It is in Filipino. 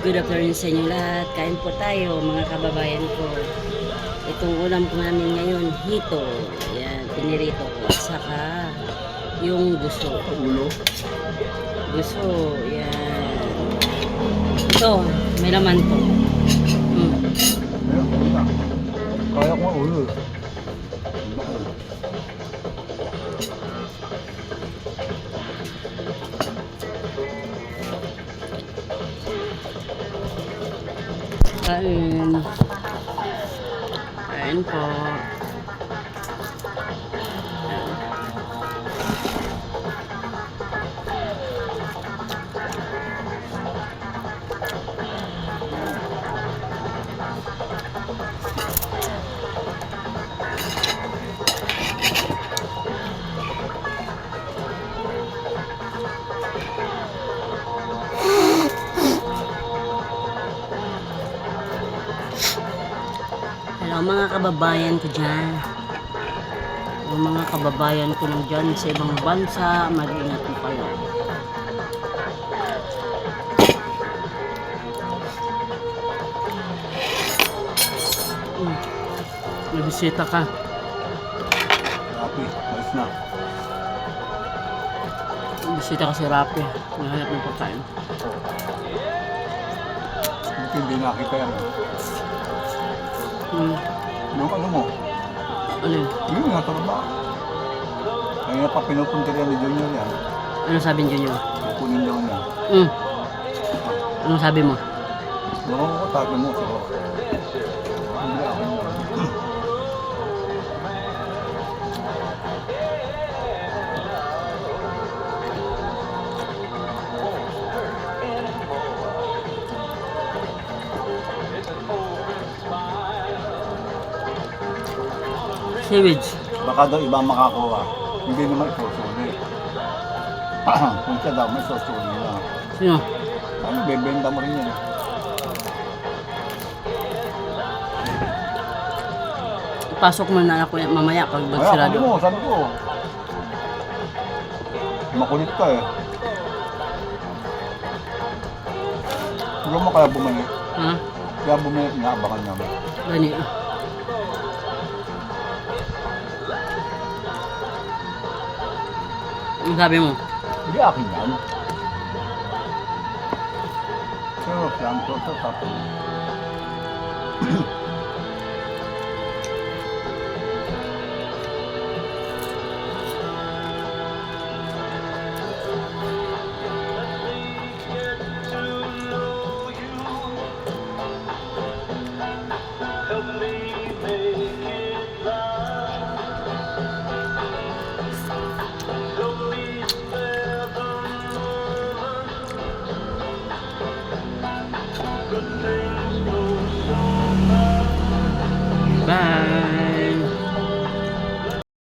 good afternoon sa inyo lahat. Kain po tayo mga kababayan ko. Itong ulam ko namin ngayon, hito. Yan, pinirito ko. At saka yung guso. Ulo. Guso, yan. Ito, may laman to. Kaya ko nga ulo. Kain. Kain po. Hello mga kababayan ko dyan. Yung mga kababayan ko nang dyan sa ibang bansa, mag-ingat po kayo. May bisita ka. Rapi, malis na. May bisita ka si Rapi. Nahanap ng pagkain. Buti hindi nakita yan. Yung ano mo? Alin? Yun, natarba. Kaya pa pinupunta rin ni Junior yan. Ano sabi niyo nyo? Kukunin daw niya. Anong sabi mo? Baka ko tayo mo. So, hindi ako. Sewage. Baka daw ibang makakuha. Hindi naman isusuli. Kung siya daw may susuli na. Sino? Ano, bebenta mo rin yan. Pasok mo na ako mamaya pag Kaya magsarado. sabi ko. Makulit ka eh. Huwag mo kaya bumalik. Ha? Kaya bumalik na, abangan namin. Gani. Ang sabi mo? Hindi akin yan. Pero lang to tapos. Bye!